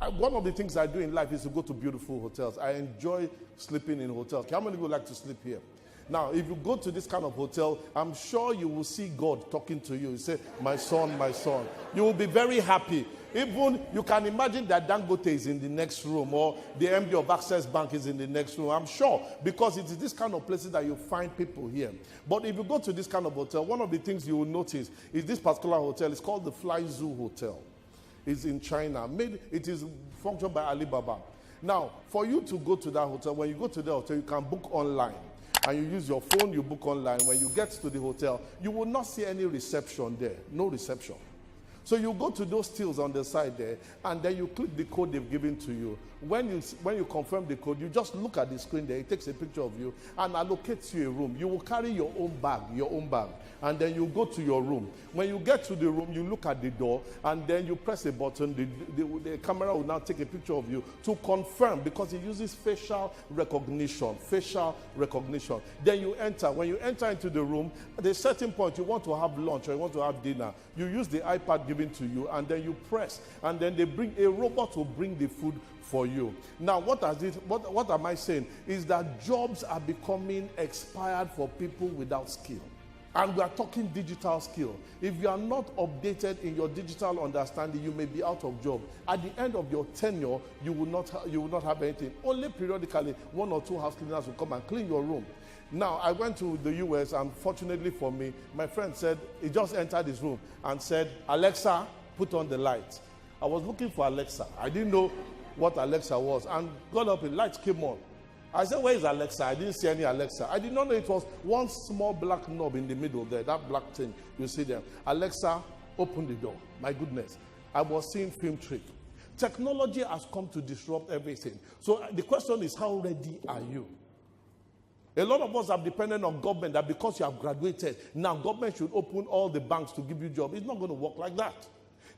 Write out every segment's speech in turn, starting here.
one of the things I do in life is to go to beautiful hotels. I enjoy sleeping in hotels. How many people like to sleep here? Now, if you go to this kind of hotel, I'm sure you will see God talking to you. You say, my son, my son. You will be very happy. Even you can imagine that Dangote is in the next room, or the MD of Access Bank is in the next room. I'm sure, because it is this kind of places that you find people here. But if you go to this kind of hotel, one of the things you will notice is this particular hotel. It's called the Fly Zoo Hotel. It's in China. It is functioned by Alibaba. Now, for you to go to that hotel, when you go to the hotel, you can book online. And you use your phone, you book online. When you get to the hotel, you will not see any reception there. No reception. So you go to those tills on the side there, and then you click the code they've given to you. When you confirm the code, you just look at the screen there. It takes a picture of you and allocates you a room. You will carry your own bag, and then you go to your room. When you get to the room, you look at the door, and then you press a button. The camera will now take a picture of you to confirm, because it uses facial recognition. Then you enter. When you enter into the room, at a certain point, you want to have lunch or you want to have dinner. You use the iPad given to you, and then you press, and then a robot will bring the food for you. Now, what am I saying? Is that jobs are becoming expired for people without skill. And we are talking digital skill. If you are not updated in your digital understanding, you may be out of job. At the end of your tenure, you will not have anything. Only periodically, 1 or 2 house cleaners will come and clean your room. Now, I went to the US, and fortunately for me, my friend said, he just entered his room and said, Alexa, put on the light. I was looking for Alexa. I didn't know what Alexa was. And got up, the lights came on. I said, where is Alexa? I didn't see any Alexa. I did not know it was one small black knob in the middle there, that black thing you see there. Alexa, open the door. My goodness. I was seeing film trick. Technology has come to disrupt everything. So the question is, how ready are you? A lot of us have depended on government, that because you have graduated, now government should open all the banks to give you jobs. It's not going to work like that.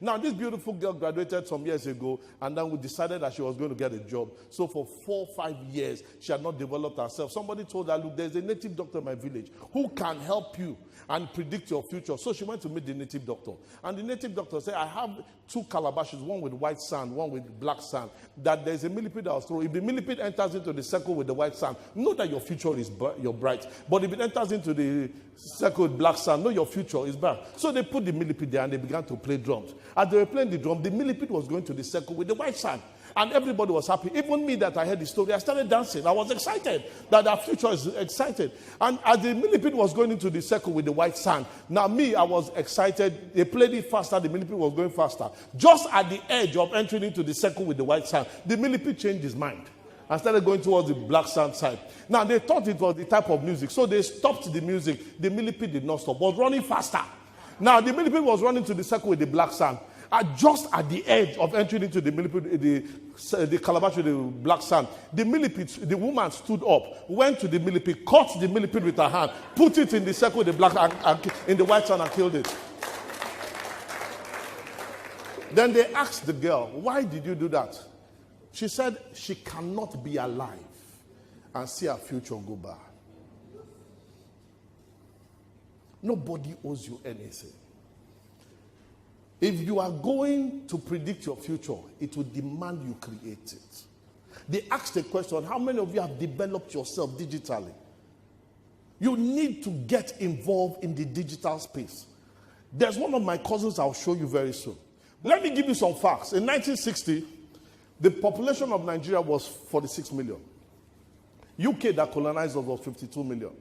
Now, this beautiful girl graduated some years ago, and then we decided that she was going to get a job. So for 4 or 5 years, she had not developed herself. Somebody told her, look, there's a native doctor in my village who can help you and predict your future. So she went to meet the native doctor. And the native doctor said, I have 2 calabashes, one with white sand, one with black sand, that there's a millipede that was thrown. If the millipede enters into the circle with the white sand, know that your future is bright. But if it enters into the circle with black sand, know your future is bad. So they put the millipede there, and they began to play drums. As they were playing the drum, the millipede was going to the circle with the white sand. And everybody was happy. Even me, that I heard the story, I started dancing. I was excited that our future is excited. And as the millipede was going into the circle with the white sand, now me, I was excited. They played it faster. The millipede was going faster. Just at the edge of entering into the circle with the white sand, the millipede changed his mind and started going towards the black sand side. Now, they thought it was the type of music. So they stopped the music. The millipede did not stop, but running faster. Now, the millipede was running to the circle with the black sand. Just at the edge of entering into the millipede, the calabash with the black sand, the woman stood up, went to the millipede, caught the millipede with her hand, put it in the circle with the black and in the white sand, and killed it. Then they asked the girl, why did you do that? She said she cannot be alive and see her future go bad. Nobody owes you anything. If you are going to predict your future, it will demand you create it. They asked the question, how many of you have developed yourself digitally? You need to get involved in the digital space. There's one of my cousins I'll show you very soon. Let me give you some facts. In 1960, the population of Nigeria was 46 million. UK that colonized us was 52 million.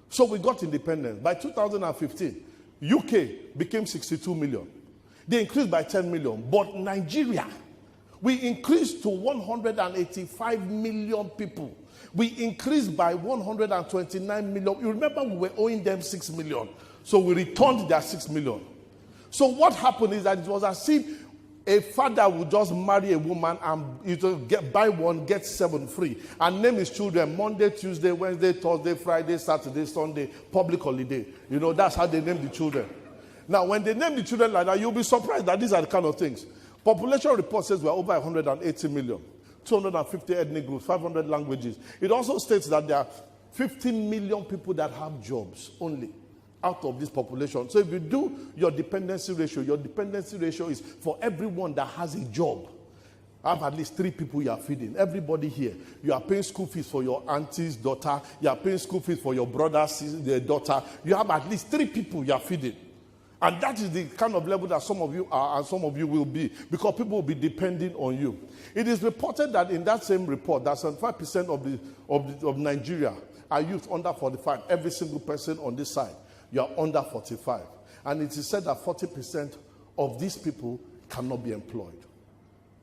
So we got independence. By 2015, UK became 62 million. They increased by 10 million. But Nigeria, we increased to 185 million people. We increased by 129 million. You remember we were owing them 6 million. So we returned their 6 million. So what happened is that it was as if a father would just marry a woman and buy one, get 7 free, and name his children Monday, Tuesday, Wednesday, Thursday, Friday, Saturday, Sunday, public holiday. You know, that's how they name the children. Now, when they name the children like that, you'll be surprised that these are the kind of things. Population report says we're over 180 million, 250 ethnic groups, 500 languages. It also states that there are 15 million people that have jobs only out of this population. So if you do your dependency ratio is for everyone that has a job. have at least 3 people you are feeding. Everybody here. You are paying school fees for your auntie's daughter. You are paying school fees for your brother's daughter. You have at least 3 people you are feeding. And that is the kind of level that some of you are and some of you will be, because people will be depending on you. It is reported that in that same report, that 75% of Nigeria are youth under 45. Every single person on this side, you are under 45. And it is said that 40% of these people cannot be employed.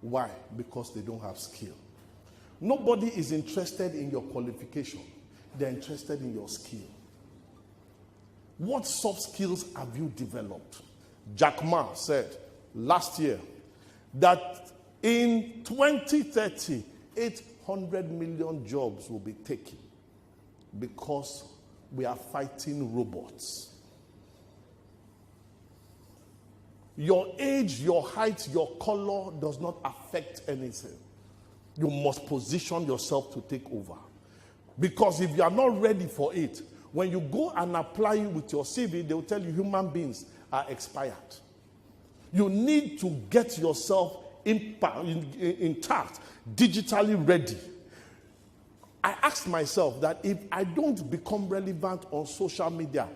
Why? Because they don't have skill. Nobody is interested in your qualification. They're interested in your skill. What soft skills have you developed? Jack Ma said last year that in 2030, 800 million jobs will be taken because we are fighting robots. Your age, your height, your color does not affect anything. You must position yourself to take over. Because if you are not ready for it, when you go and apply with your CV, they will tell you human beings are expired. You need to get yourself intact, digitally ready. I asked myself that if I don't become relevant on social media,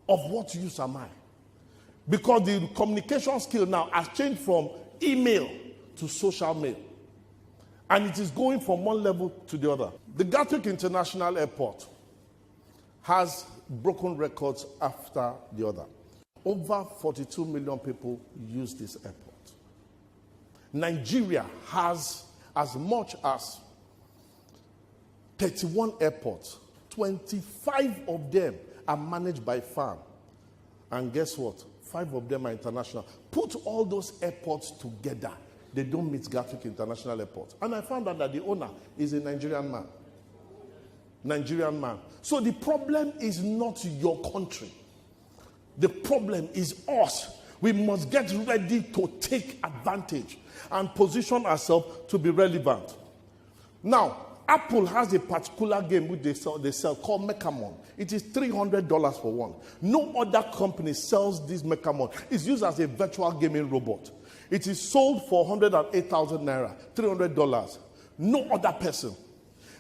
of what use am I? Because the communication skill now has changed from email to social mail. And it is going from one level to the other. The Gatwick International Airport has broken records after the other. Over 42 million people use this airport. Nigeria has as much as 31 airports. 25 of them are managed by FAM. And guess what? 5 of them are international. Put all those airports together, they don't meet Gatwick International Airport. And I found out that the owner is a Nigerian man. Nigerian man. So the problem is not your country. The problem is us. We must get ready to take advantage and position ourselves to be relevant. Now, Apple has a particular game which they sell called Mechamon. It is $300 for one. No other company sells this Mechamon. It's used as a virtual gaming robot. It is sold for 108,000 naira, $300. No other person.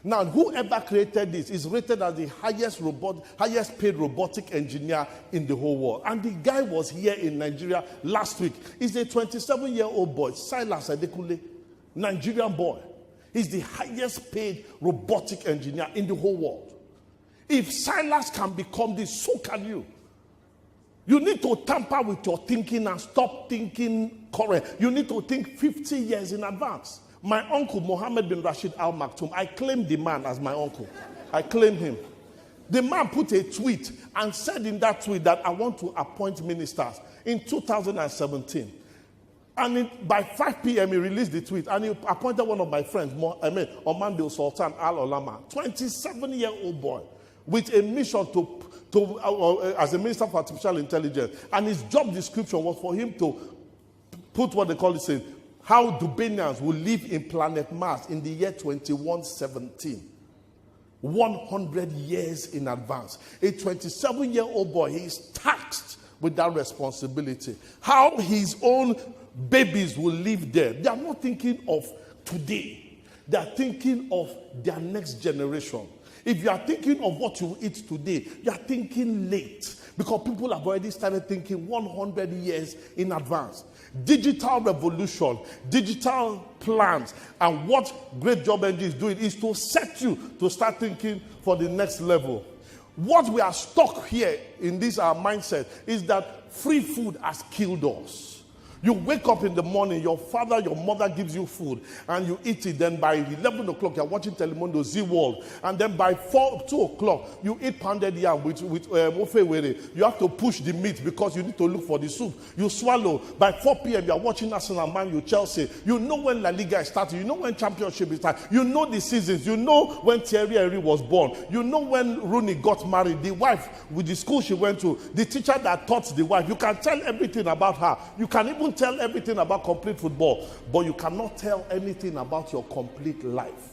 Now, whoever created this is rated as the highest paid robotic engineer in the whole world. And the guy was here in Nigeria last week. He's a 27-year-old boy, Silas Adekunle, Nigerian boy. He's the highest paid robotic engineer in the whole world. If Silas can become this, so can you. You need to tamper with your thinking and stop thinking current. You need to think 50 years in advance. My uncle, Mohammed bin Rashid Al Maktoum, I claim the man as my uncle. I claim him. The man put a tweet and said in that tweet that I want to appoint ministers in 2017. And by 5 p.m. he released the tweet and he appointed one of my friends, Omande Sultan Al Olama, 27-year-old boy, with a mission as a minister for artificial intelligence. And his job description was for him to put what they call it, saying, how Dubanians will live in planet Mars in the year 2117. 100 years in advance. A 27-year-old boy, he is taxed with that responsibility. How his own babies will live there. They are not thinking of today. They are thinking of their next generation. If you are thinking of what you eat today, you are thinking late. Because people have already started thinking 100 years in advance. Digital revolution, digital plans, and what Great Job Engine is doing is to set you to start thinking for the next level. What we are stuck here in this our mindset is that free food has killed us. You wake up in the morning, your father, your mother gives you food, and you eat it. Then by 11 o'clock, you're watching Telemundo, Z-World. And then by 2 o'clock, you eat pounded yam with ofe were. You have to push the meat because you need to look for the soup. You swallow. By 4 p.m., you're watching Arsenal, Man U, Chelsea. You know when La Liga is starting. You know when Championship is starting. You know the seasons. You know when Thierry Henry was born. You know when Rooney got married. The wife with the school she went to. The teacher that taught the wife. You can tell everything about her. You can even tell everything about complete football, but you cannot tell anything about your complete life.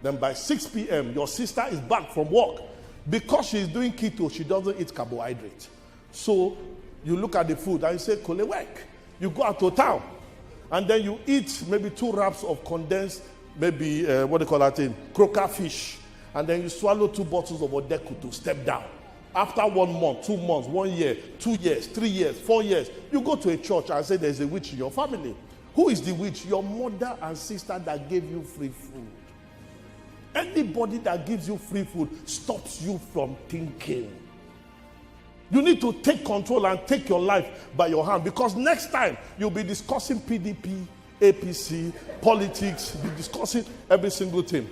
Then by 6 p.m., your sister is back from work. Because she's doing keto, she doesn't eat carbohydrate. So you look at the food and you say, Kolewek, you go out to town and then you eat maybe 2 wraps of condensed, maybe, what do you call that thing? Croaker fish. And then you swallow 2 bottles of Odeku to step down. After 1 month, 2 months, 1 year, 2 years, 3 years, 4 years, you go to a church and say there's a witch in your family. Who is the witch? Your mother and sister that gave you free food. Anybody that gives you free food stops you from thinking. You need to take control and take your life by your hand, because next time you'll be discussing PDP, APC, politics, be discussing every single thing.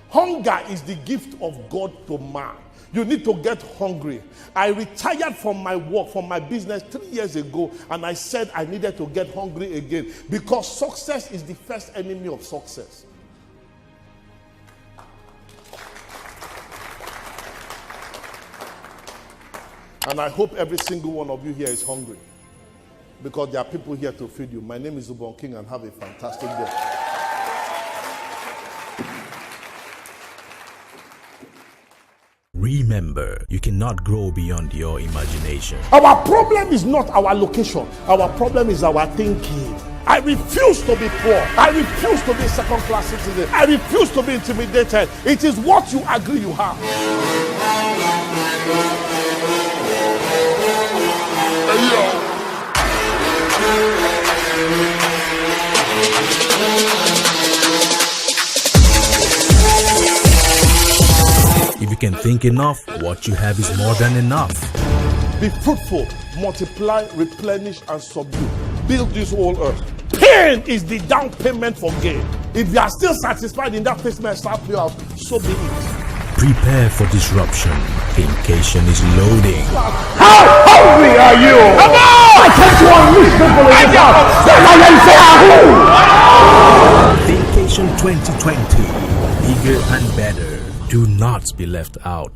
Hunger is the gift of God to man. You need to get hungry. I retired from my work, from my business 3 years ago, and I said I needed to get hungry again, because success is the first enemy of success. And I hope every single one of you here is hungry, because there are people here to feed you. My name is Ubon King, and have a fantastic day. Remember, you cannot grow beyond your imagination. Our problem is not our location. Our problem is our thinking. I refuse to be poor. I refuse to be second-class citizen. I refuse to be intimidated. It is what you agree you have. If you can think enough, what you have is more than enough. Be fruitful, multiply, replenish, and subdue. Build this whole earth. Pain is the down payment for gain. If you are still satisfied in that placement, start play out, so be it. Prepare for disruption. Vacation is loading. How hungry are you? Come on! I came to unleash people in this house. Then I can say, Vacation 2020. Bigger and better. Do not be left out.